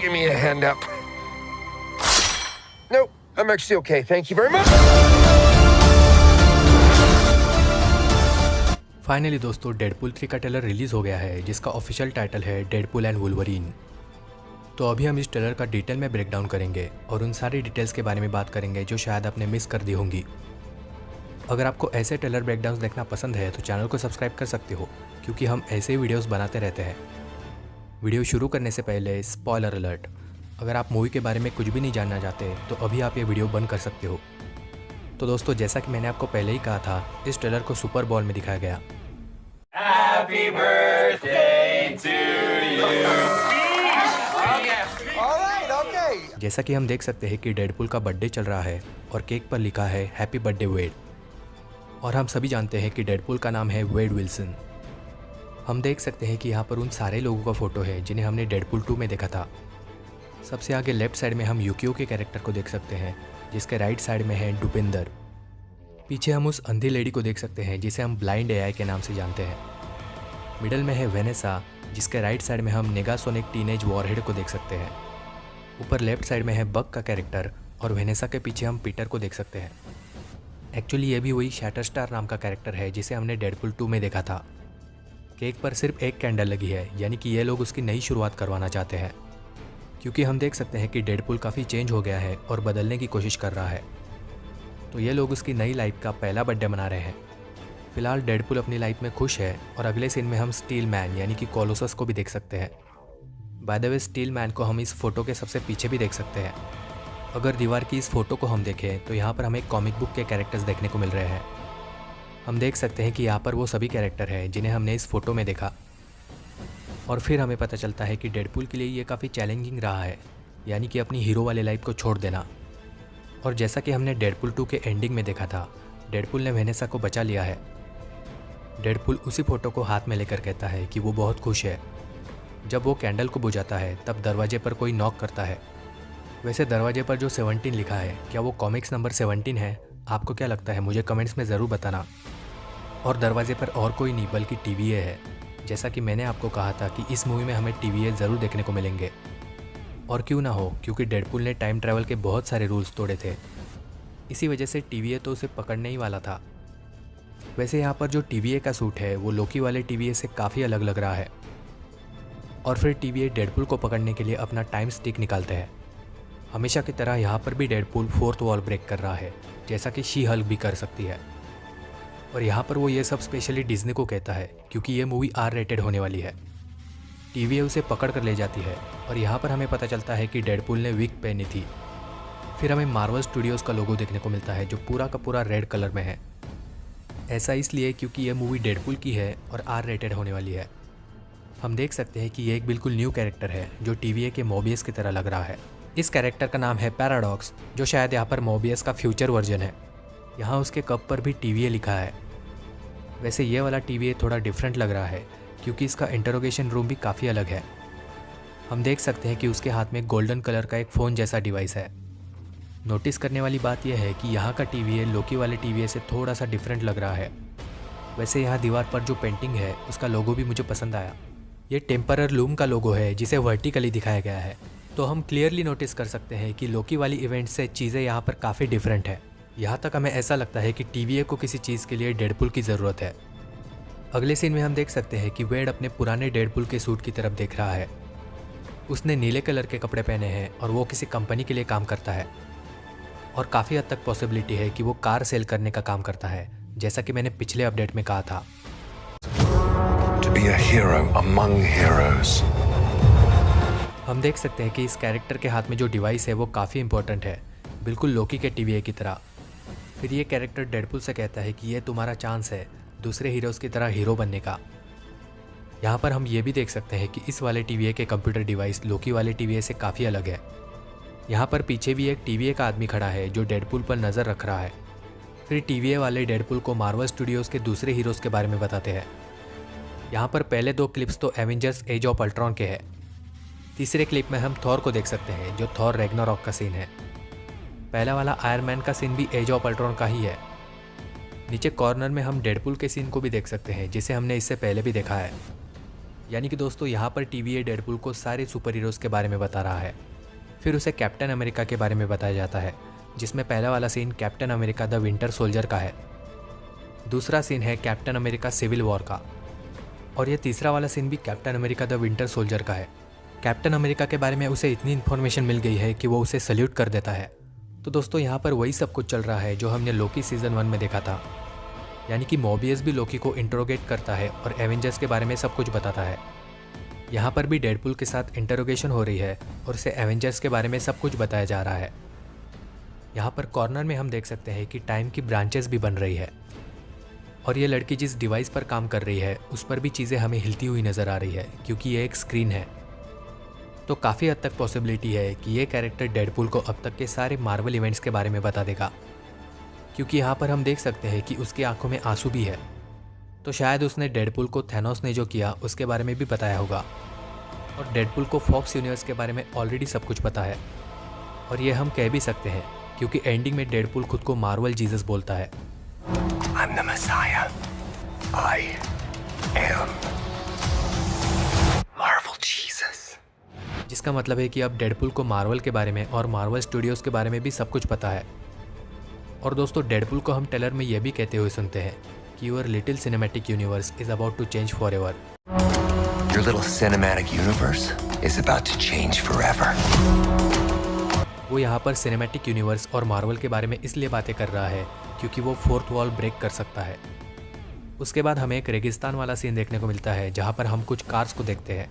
Give me a hand up. Nope, I'm actually okay. Thank you very much. Finally दोस्तों Deadpool 3 का trailer release हो गया है, जिसका ऑफिशियल टाइटल है डेडपूल एंड वुल्वरीन। तो अभी हम इस ट्रेलर का डिटेल में ब्रेकडाउन करेंगे और उन सारी डिटेल्स के बारे में बात करेंगे जो शायद आपने मिस कर दी होंगी। अगर आपको ऐसे ट्रेलर ब्रेकडाउन देखना पसंद है तो चैनल को सब्सक्राइब कर सकते हो, क्योंकि हम ऐसे ही वीडियोस बनाते रहते हैं। वीडियो शुरू करने से पहले स्पॉइलर अलर्ट। अगर आप मूवी के बारे में कुछ भी नहीं जानना चाहते तो अभी आप ये वीडियो बंद कर सकते हो। तो दोस्तों, जैसा कि मैंने आपको पहले ही कहा था, इस ट्रेलर को सुपर बॉल में दिखाया गया। Happy birthday to you. जैसा कि हम देख सकते हैं कि डेडपूल का बर्थडे चल रहा है और केक पर लिखा है हैप्पी बर्थडे वेड। और हम सभी जानते हैं कि डेडपूल का नाम है वेड विल्सन। हम देख सकते हैं कि यहाँ पर उन सारे लोगों का फोटो है जिन्हें हमने डेडपूल 2 में देखा था। सबसे आगे लेफ्ट साइड में हम यूकियो के कैरेक्टर को देख सकते हैं, जिसके राइट साइड में है डुपिंदर। पीछे हम उस अंधी लेडी को देख सकते हैं जिसे हम ब्लाइंड एआई के नाम से जानते हैं। मिडल में है वेनेसा, जिसके राइट साइड में हम नेगासोनिक टीनेज वॉरहेड को देख सकते हैं। ऊपर लेफ्ट साइड में है बग का कैरेक्टर और वेनेसा के पीछे हम पीटर को देख सकते हैं। एक्चुअली ये भी वही शैटरस्टार नाम का कैरेक्टर है जिसे हमने डेडपूल 2 में देखा था। केक पर सिर्फ एक कैंडल लगी है, यानी कि ये लोग उसकी नई शुरुआत करवाना चाहते हैं, क्योंकि हम देख सकते हैं कि डेडपूल काफ़ी चेंज हो गया है और बदलने की कोशिश कर रहा है। तो ये लोग उसकी नई लाइफ का पहला बर्थडे मना रहे हैं। फिलहाल डेडपूल अपनी लाइफ में खुश है और अगले सीन में हम स्टील मैन यानी कि कोलोसस को भी देख सकते हैं। By the way, steel man को हम इस फोटो के सबसे पीछे भी देख सकते हैं। अगर दीवार की इस फोटो को हम देखें तो यहाँ पर हमें कॉमिक बुक के कैरेक्टर्स देखने को मिल रहे हैं। हम देख सकते हैं कि यहाँ पर वो सभी कैरेक्टर हैं जिन्हें हमने इस फोटो में देखा। और फिर हमें पता चलता है कि डेडपूल के लिए ये काफ़ी चैलेंजिंग रहा है, यानी कि अपनी हीरो वाले लाइफ को छोड़ देना। और जैसा कि हमने डेडपूल 2 के एंडिंग में देखा था, डेडपूल ने वेनेसा को बचा लिया है। डेडपूल उसी फोटो को हाथ में लेकर कहता है कि वो बहुत खुश है। जब वो कैंडल को बुझाता है तब दरवाजे पर कोई नॉक करता है। वैसे दरवाजे पर जो 17 लिखा है, क्या वो कॉमिक्स नंबर 17 है? आपको क्या लगता है? मुझे कमेंट्स में ज़रूर बताना। और दरवाजे पर और कोई नहीं बल्कि TVA है। जैसा कि मैंने आपको कहा था कि इस मूवी में हमें TVA ज़रूर देखने को मिलेंगे। और क्यों ना हो, क्योंकि डेडपूल ने टाइम ट्रैवल के बहुत सारे रूल्स तोड़े थे। इसी वजह से TVA तो उसे पकड़ने ही वाला था। वैसे यहाँ पर जो TVA का सूट है वो लोकी वाले TVA से काफ़ी अलग लग रहा है। और फिर TVA डेडपूल को पकड़ने के लिए अपना टाइम स्टिक निकालते हैं। हमेशा की तरह यहाँ पर भी डेडपूल 4th वॉल ब्रेक कर रहा है, जैसा कि शी हल्क भी कर सकती है। और यहाँ पर वो ये सब स्पेशली डिज्नी को कहता है, क्योंकि ये मूवी R रेटेड होने वाली है। TVA उसे पकड़ कर ले जाती है और यहाँ पर हमें पता चलता है कि डेडपूल ने विग पहनी थी। फिर हमें मार्वल स्टूडियोज़ का लोगो देखने को मिलता है, जो पूरा का पूरा रेड कलर में है। ऐसा इसलिए क्योंकि ये मूवी डेडपूल की है और R रेटेड होने वाली है। हम देख सकते हैं कि ये एक बिल्कुल न्यू कैरेक्टर है जो TVA के मोबियस की तरह लग रहा है। इस कैरेक्टर का नाम है पैराडॉक्स, जो शायद यहाँ पर मोबियस का फ्यूचर वर्जन है। यहाँ उसके कप पर भी TVA लिखा है। वैसे ये वाला TVA थोड़ा डिफरेंट लग रहा है, क्योंकि इसका इंटरोगेशन रूम भी काफ़ी अलग है। हम देख सकते हैं कि उसके हाथ में गोल्डन कलर का एक फ़ोन जैसा डिवाइस है। नोटिस करने वाली बात यह है कि यहाँ का TVA लोकी वाले TVA से थोड़ा सा डिफरेंट लग रहा है। वैसे यहाँ दीवार पर जो पेंटिंग है उसका लोगो भी मुझे पसंद आया। ये टेम्परर लूम का लोगो है जिसे वर्टिकली दिखाया गया है। तो हम क्लियरली नोटिस कर सकते हैं कि लोकी वाली इवेंट से चीज़ें यहाँ पर काफ़ी डिफरेंट है। यहाँ तक हमें ऐसा लगता है कि TVA को किसी चीज़ के लिए डेडपूल की ज़रूरत है। अगले सीन में हम देख सकते हैं कि वेड अपने पुराने डेडपूल के सूट की तरफ देख रहा है। उसने नीले कलर के कपड़े पहने हैं और वो किसी कंपनी के लिए काम करता है। और काफ़ी हद तक पॉसिबिलिटी है कि वो कार सेल करने का काम करता है, जैसा कि मैंने पिछले अपडेट में कहा था। To be a hero among heroes. हम देख सकते हैं कि इस कैरेक्टर के हाथ में जो डिवाइस है वो काफ़ी इंपॉर्टेंट है, बिल्कुल लोकी के TVA की तरह। फिर ये कैरेक्टर डेडपूल से कहता है कि ये तुम्हारा चांस है दूसरे हीरोज़ की तरह हीरो बनने का। यहाँ पर हम ये भी देख सकते हैं कि इस वाले TVA के कंप्यूटर डिवाइस लोकी वाले TVA से काफ़ी अलग है। यहाँ पर पीछे भी एक TVA का आदमी खड़ा है जो डेडपूल पर नज़र रख रहा है। फिर TVA वाले डेडपूल को मार्वल स्टूडियोज़ के दूसरे हीरोज़ के बारे में बताते हैं। यहाँ पर पहले 2 क्लिप्स तो एवेंजर्स एज ऑफ अल्ट्रॉन के हैं। तीसरे क्लिप में हम थॉर को देख सकते हैं, जो थॉर रैग्नारॉक का सीन है। पहला वाला आयरन मैन का सीन भी एज ऑफ अल्ट्रॉन का ही है। नीचे कॉर्नर में हम डेडपूल के सीन को भी देख सकते हैं, जिसे हमने इससे पहले भी देखा है। यानी कि दोस्तों यहाँ पर TVA डेडपुल को सारे सुपर हीरोज़ के बारे में बता रहा है। फिर उसे कैप्टन अमेरिका के बारे में बताया जाता है, जिसमें पहला वाला scene Captain America the Winter Soldier का है, दूसरा सीन है कैप्टन अमेरिका सिविल वॉर का, और ये तीसरा वाला सीन भी captain America the Winter Soldier का है। कैप्टन अमेरिका के बारे में उसे इतनी इन्फॉर्मेशन मिल गई है कि वो उसे सल्यूट कर देता है। तो दोस्तों यहाँ पर वही सब कुछ चल रहा है जो हमने लोकी सीज़न 1 में देखा था, यानी कि मोबियस भी लोकी को इंटरोगेट करता है और एवेंजर्स के बारे में सब कुछ बताता है। यहाँ पर भी डेडपुल के साथ इंटरोगेशन हो रही है और उसे एवेंजर्स के बारे में सब कुछ बताया जा रहा है। यहाँ पर कॉर्नर में हम देख सकते हैं कि टाइम की ब्रांचेस भी बन रही है, और ये लड़की जिस डिवाइस पर काम कर रही है उस पर भी चीज़ें हमें हिलती हुई नज़र आ रही है, क्योंकि ये एक स्क्रीन है। तो काफ़ी हद तक पॉसिबिलिटी है कि ये कैरेक्टर डेडपुल को अब तक के सारे मार्वल इवेंट्स के बारे में बता देगा, क्योंकि यहाँ पर हम देख सकते हैं कि उसकी आंखों में आंसू भी है। तो शायद उसने डेडपुल को थैनोस ने जो किया उसके बारे में भी बताया होगा, और डेडपुल को फॉक्स यूनिवर्स के बारे में ऑलरेडी सब कुछ पता है। और ये हम कह भी सकते हैं क्योंकि एंडिंग में डेडपुल खुद को मार्वल जीसस बोलता है। I'm the Messiah. I am Marvel Jesus. जिसका मतलब है कि अब डेडपुल को मार्वल के बारे में और मार्वल स्टूडियोज़ के बारे में भी सब कुछ पता है। और दोस्तों डेडपुल को हम ट्रेलर में यह भी कहते हुए सुनते हैं कि your little cinematic universe is about to change forever. Your little cinematic universe is about to change forever. वो यहाँ पर सिनेमैटिक यूनिवर्स और मार्वल के बारे में इसलिए बातें कर रहा है क्योंकि वो फोर्थ वॉल ब्रेक कर सकता है। उसके बाद हमें एक रेगिस्तान वाला सीन देखने को मिलता है जहाँ पर हम कुछ कार्स को देखते हैं।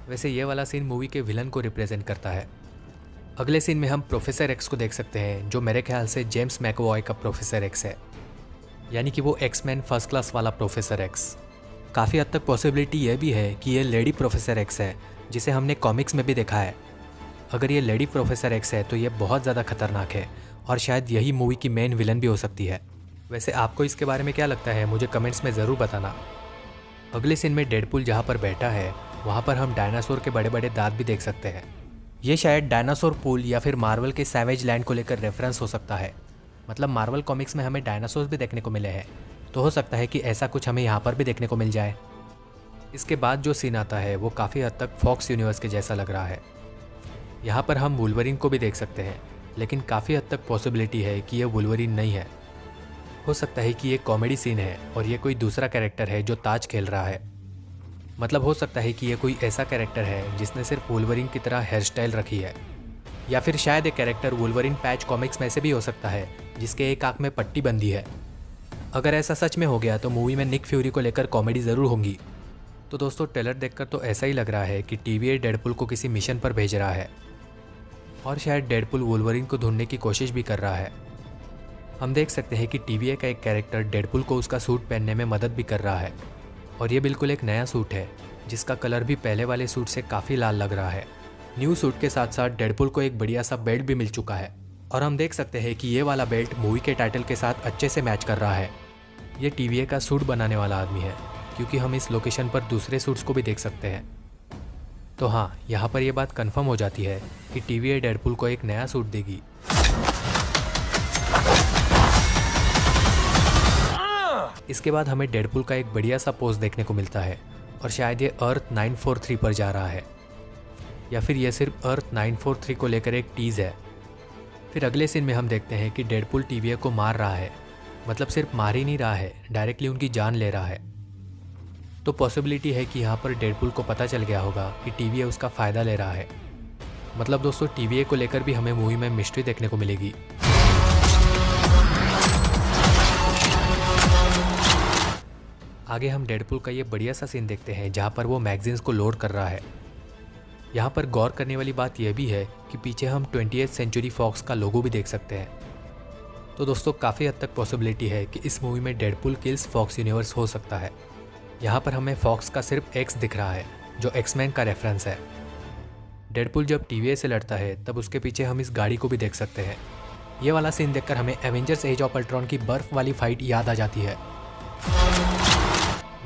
वैसे ये वाला सीन मूवी के विलन को रिप्रेजेंट करता है। अगले सीन में हम प्रोफेसर एक्स को देख सकते हैं, जो मेरे ख्याल से जेम्स मैकवॉय का प्रोफेसर एक्स है, यानी कि वो एक्समैन फर्स्ट क्लास वाला प्रोफेसर एक्स। काफ़ी हद तक पॉसिबिलिटी ये भी है कि ये लेडी प्रोफेसर एक्स है, जिसे हमने कॉमिक्स में भी देखा है। अगर ये लेडी प्रोफेसर एक्स है तो ये बहुत ज़्यादा खतरनाक है और शायद यही मूवी की मेन विलन भी हो सकती है। वैसे आपको इसके बारे में क्या लगता है, मुझे कमेंट्स में ज़रूर बताना। अगले सीन में डेडपुल जहाँ पर बैठा है वहाँ पर हम डायनासोर के बड़े बड़े दांत भी देख सकते हैं। ये शायद डायनासोर पूल या फिर मार्वल के सैवेज लैंड को लेकर रेफरेंस हो सकता है। मतलब मार्वल कॉमिक्स में हमें डायनासोर भी देखने को मिले हैं, तो हो सकता है कि ऐसा कुछ हमें यहाँ पर भी देखने को मिल जाए। इसके बाद जो सीन आता है वो काफ़ी हद तक फॉक्स यूनिवर्स के जैसा लग रहा है। यहाँ पर हम वुल्वरिन को भी देख सकते हैं, लेकिन काफ़ी हद तक पॉसिबिलिटी है कि ये वुल्वरिन नहीं है। हो सकता है कि ये कॉमेडी सीन है और ये कोई दूसरा कैरेक्टर है जो ताज खेल रहा है। मतलब हो सकता है कि ये कोई ऐसा कैरेक्टर है जिसने सिर्फ वुल्वरिन की तरह हेयर स्टाइल रखी है, या फिर शायद एक कैरेक्टर वुल्वरिन पैच कॉमिक्स में से भी हो सकता है जिसके एक आंख में पट्टी बंधी है। अगर ऐसा सच में हो गया तो मूवी में निक फ्यूरी को लेकर कॉमेडी ज़रूर होंगी। तो दोस्तों ट्रेलर देखकर तो ऐसा ही लग रहा है कि TVA डेडपुल को किसी मिशन पर भेज रहा है, और शायद डेडपुल वुल्वरिन को ढूंढने की कोशिश भी कर रहा है। हम देख सकते हैं कि TVA का एक कैरेक्टर डेडपुल को उसका सूट पहनने में मदद भी कर रहा है, और ये बिल्कुल एक नया सूट है जिसका कलर भी पहले वाले सूट से काफ़ी लाल लग रहा है। न्यू सूट के साथ साथ डेडपुल को एक बढ़िया सा बेल्ट भी मिल चुका है, और हम देख सकते हैं कि ये वाला बेल्ट मूवी के टाइटल के साथ अच्छे से मैच कर रहा है। ये TVA का सूट बनाने वाला आदमी है, क्योंकि हम इस लोकेशन पर दूसरे सूट्स को भी देख सकते हैं। तो हाँ, यहाँ पर यह बात कंफर्म हो जाती है कि TVA डेडपुल को एक नया सूट देगी। इसके बाद हमें डेडपुल का एक बढ़िया सा पोज देखने को मिलता है, और शायद ये अर्थ 943 पर जा रहा है, या फिर यह सिर्फ अर्थ 943 को लेकर एक टीज़ है। फिर अगले सीन में हम देखते हैं कि डेडपुल TVA को मार रहा है, मतलब सिर्फ मार ही नहीं रहा है, डायरेक्टली उनकी जान ले रहा है। तो पॉसिबिलिटी है कि यहाँ पर डेडपुल को पता चल गया होगा कि TVA उसका फ़ायदा ले रहा है। मतलब दोस्तों TVA को लेकर भी हमें मूवी में मिस्ट्री देखने को मिलेगी। आगे हम डेडपुल का ये बढ़िया सा सीन देखते हैं जहाँ पर वो मैगजीन्स को लोड कर रहा है। यहाँ पर गौर करने वाली बात यह भी है कि पीछे हम 20th सेंचुरी फॉक्स का लोगो भी देख सकते हैं। तो दोस्तों काफ़ी हद तक पॉसिबिलिटी है कि इस मूवी में डेडपुल किल्स फॉक्स यूनिवर्स हो सकता है। यहाँ पर हमें फॉक्स का सिर्फ एक्स दिख रहा है, जो एक्समैन का रेफरेंस है। डेडपुल जब TVA से लड़ता है तब उसके पीछे हम इस गाड़ी को भी देख सकते हैं। ये वाला सीन देखकर हमें एवेंजर्स एज ऑफ अल्ट्रॉन की बर्फ वाली फाइट याद आ जाती है।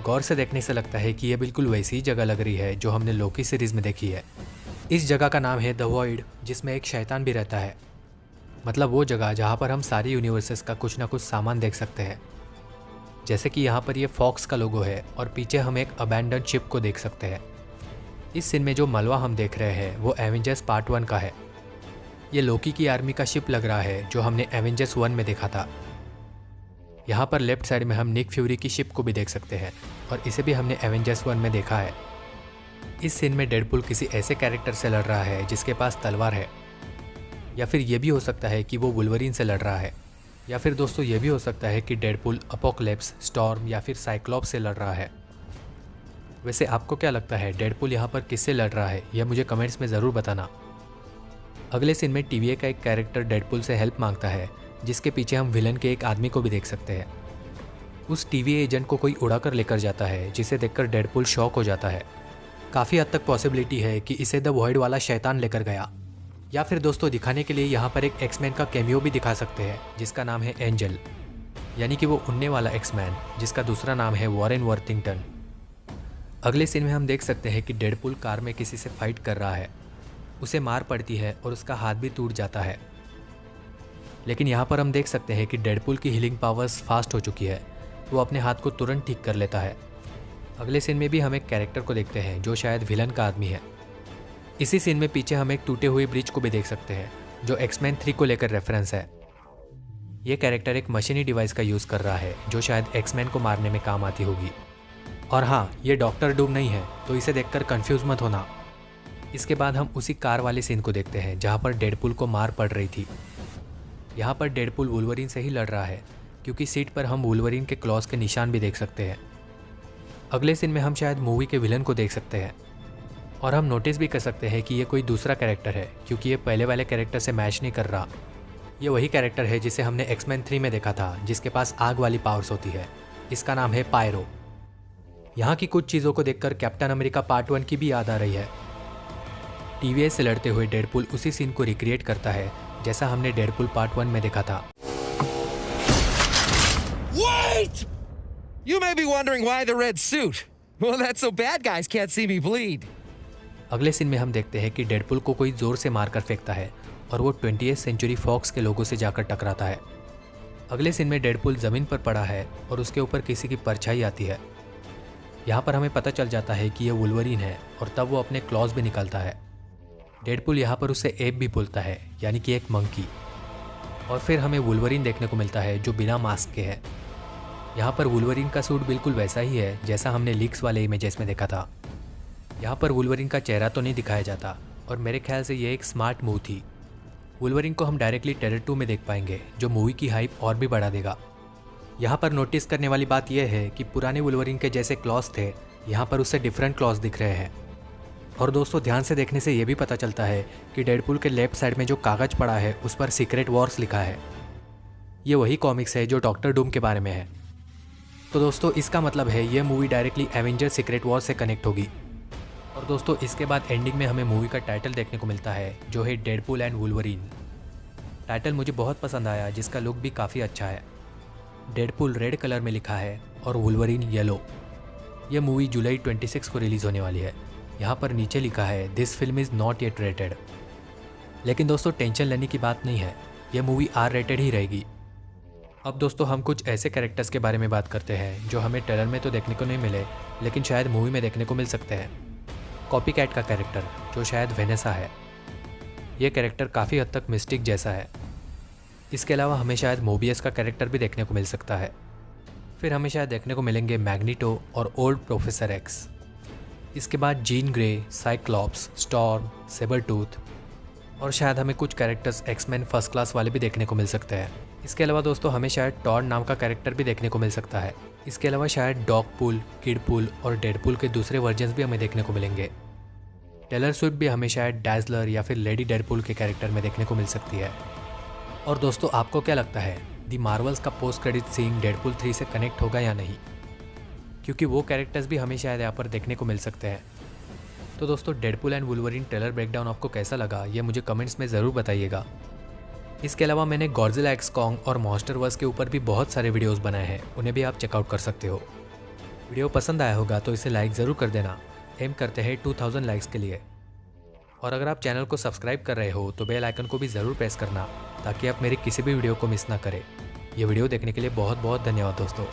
गौर से देखने से लगता है कि यह बिल्कुल वैसी ही जगह लग रही है जो हमने लोकी सीरीज में देखी है। इस जगह का नाम है द वॉइड, जिसमें एक शैतान भी रहता है। मतलब वो जगह जहाँ पर हम सारी यूनिवर्सेस का कुछ ना कुछ सामान देख सकते हैं। जैसे कि यहाँ पर ये फॉक्स का लोगो है और पीछे हम एक अबैंडन शिप को देख सकते हैं। इस सीन में जो मलबा हम देख रहे हैं वो एवेंजर्स पार्ट 1 का है। ये लोकी की आर्मी का शिप लग रहा है जो हमने एवेंजर्स 1 में देखा था। यहाँ पर लेफ्ट साइड में हम निक फ्यूरी की शिप को भी देख सकते हैं और इसे भी हमने एवेंजर्स 1 में देखा है। इस सीन में डेडपुल किसी ऐसे कैरेक्टर से लड़ रहा है जिसके पास तलवार है, या फिर ये भी हो सकता है कि वो वुल्वरीन से लड़ रहा है, या फिर दोस्तों ये भी हो सकता है कि डेडपुल अपोकलिप्स, स्टॉर्म या फिर साइक्लॉप्स से लड़ रहा है। वैसे आपको क्या लगता है डेडपुल यहाँ पर किससे लड़ रहा है, यह मुझे कमेंट्स में ज़रूर बताना। अगले सीन में TVA का एक कैरेक्टर डेडपुल से हेल्प मांगता है, जिसके पीछे हम विलन के एक आदमी को भी देख सकते हैं। उस TVA एजेंट को कोई उड़ाकर लेकर जाता है, जिसे देखकर डेडपुल शॉक हो जाता है। काफ़ी हद तक पॉसिबिलिटी है कि इसे द वॉइड वाला शैतान लेकर गया, या फिर दोस्तों दिखाने के लिए यहाँ पर एक एक्समैन का कैमियो भी दिखा सकते हैं जिसका नाम है एंजल, यानी कि वो उड़ने वाला एक्समैन जिसका दूसरा नाम है वॉरेन वर्थिंगटन। अगले सीन में हम देख सकते हैं कि डेडपुल कार में किसी से फाइट कर रहा है, उसे मार पड़ती है और उसका हाथ भी टूट जाता है। लेकिन यहाँ पर हम देख सकते हैं कि डेडपुल की हीलिंग पावर्स फास्ट हो चुकी है, वो अपने हाथ को तुरंत ठीक कर लेता है। अगले सीन में भी हम एक कैरेक्टर को देखते हैं जो शायद विलन का आदमी है। इसी सीन में पीछे हम एक टूटे हुए ब्रिज को भी देख सकते हैं जो एक्समैन 3 को लेकर रेफरेंस है। ये कैरेक्टर एक मशीनी डिवाइस का यूज़ कर रहा है जो शायद एक्समैन को मारने में काम आती होगी। और हाँ, ये डॉक्टर डूम नहीं है, तो इसे देखकर कंफ्यूज मत होना। इसके बाद हम उसी कार वाले सीन को देखते हैं जहाँ पर डेडपुल को मार पड़ रही थी। यहाँ पर डेडपुल वुल्वरीन से ही लड़ रहा है, क्योंकि सीट पर हम वुल्वरीन के क्लॉज के निशान भी देख सकते हैं। अगले सीन में हम शायद मूवी के विलन को देख सकते हैं, और हम नोटिस भी कर सकते हैं कि ये कोई दूसरा कैरेक्टर है, क्योंकि ये पहले वाले कैरेक्टर से मैच नहीं कर रहा। ये वही कैरेक्टर है जिसे हमने एक्समैन 3 में देखा था, जिसके पास आग वाली पावर्स होती है। इसका नाम है पायरो। यहाँ की कुछ चीज़ों को देखकर कैप्टन अमेरिका पार्ट 1 की भी याद आ रही है। TVA से लड़ते हुए डेडपुल उसी सीन को रिक्रिएट करता है जैसा हमने डेडपुल पार्ट 1 में देखा था। Wait! You may be wondering why the red suit. Well, that's so bad guys can't see me bleed. अगले सीन में हम देखते हैं कि डेडपुल को कोई जोर से मारकर फेंकता है और वो 20th सेंचुरी फॉक्स के लोगों से जाकर टकराता है। अगले सीन में डेडपुल ज़मीन पर पड़ा है और उसके ऊपर किसी की परछाई आती है। यहाँ पर हमें पता चल जाता है कि ये वुल्वरीन है और तब वो अपने क्लॉज भी निकालता है। डेडपुल यहाँ पर उसे एप भी बोलता है, यानी कि एक मंकी। और फिर हमें वुल्वरीन देखने को मिलता है जो बिना मास्क के है। यहाँ पर वुल्वरीन का सूट बिल्कुल वैसा ही है जैसा हमने लीक्स वाले इमेजेस में देखा था। यहाँ पर वुल्वरीन का चेहरा तो नहीं दिखाया जाता, और मेरे ख्याल से ये एक स्मार्ट मूव थी। वुल्वरीन को हम डायरेक्टली टेरर 2 में देख पाएंगे, जो मूवी की हाइप और भी बढ़ा देगा। यहाँ पर नोटिस करने वाली बात यह है कि पुराने वुल्वरीन के जैसे क्लॉज थे, यहाँ पर उससे डिफरेंट क्लॉज दिख रहे हैं। और दोस्तों ध्यान से देखने से ये भी पता चलता है कि डेडपुल के लेफ्ट साइड में जो कागज़ पड़ा है उस पर सीक्रेट वॉर्स लिखा है। ये वही कॉमिक्स है जो डॉक्टर डूम के बारे में है। तो दोस्तों इसका मतलब है ये movie directly Avenger secret war से कनेक्ट होगी। और दोस्तों इसके बाद एंडिंग में हमें मूवी का टाइटल देखने को मिलता है जो है डेडपुल एंड वुल्वरीन। टाइटल मुझे बहुत पसंद आया, जिसका लुक भी काफ़ी अच्छा है। डेडपुल रेड कलर में लिखा है और वुल्वरीन येलो। यह मूवी जुलाई 26 को रिलीज़ होने वाली है। यहाँ पर नीचे लिखा है this film is not yet rated. लेकिन दोस्तों टेंशन लेने की बात नहीं है, यह मूवी R रेटेड ही रहेगी। अब दोस्तों हम कुछ ऐसे कैरेक्टर्स के बारे में बात करते हैं जो हमें ट्रेलर में तो देखने को नहीं मिले, लेकिन शायद मूवी में देखने को मिल सकते हैं। कॉपी कैट का कैरेक्टर जो शायद वेनेसा है। ये कैरेक्टर काफ़ी हद तक मिस्टिक जैसा है। इसके अलावा हमें शायद मोबियस का कैरेक्टर भी देखने को मिल सकता है। फिर हमें शायद देखने को मिलेंगे मैग्नीटो और ओल्ड प्रोफेसर एक्स। इसके बाद Jean Grey, Cyclops, storm, sabretooth, और शायद हमें कुछ कैरेक्टर्स एक्समैन फर्स्ट क्लास वाले भी देखने को मिल सकते हैं। इसके अलावा दोस्तों हमें शायद टॉड नाम का कैरेक्टर भी देखने को मिल सकता है। इसके अलावा शायद डॉगपुल, किडपुल और डेडपुल के दूसरे वर्जन्स भी हमें देखने को मिलेंगे। टेलर स्विफ्ट भी हमें शायद डैज़लर या फिर लेडी डेडपुल के कैरेक्टर में देखने को मिल सकती है। और दोस्तों आपको क्या लगता है दी मार्वल्स का पोस्ट क्रेडिट सीन डेडपुल 3 से कनेक्ट होगा या नहीं? क्योंकि वो कैरेक्टर्स भी हमें शायद यहाँ पर देखने को मिल सकते हैं। तो दोस्तों Deadpool and Wolverine trailer breakdown आपको कैसा लगा ये मुझे कमेंट्स में ज़रूर बताइएगा। इसके अलावा मैंने गॉडजिला एक्स कॉन्ग और मॉन्स्टरवर्स के ऊपर भी बहुत सारे वीडियोस बनाए हैं, उन्हें भी आप चेकआउट कर सकते हो। वीडियो पसंद आया होगा तो इसे लाइक ज़रूर कर देना। एम करते हैं 2000 लाइक्स के लिए। और अगर आप चैनल को सब्सक्राइब कर रहे हो तो बेल आइकन को भी ज़रूर प्रेस करना, ताकि आप मेरी किसी भी वीडियो को मिस ना करें। ये वीडियो देखने के लिए बहुत बहुत धन्यवाद दोस्तों।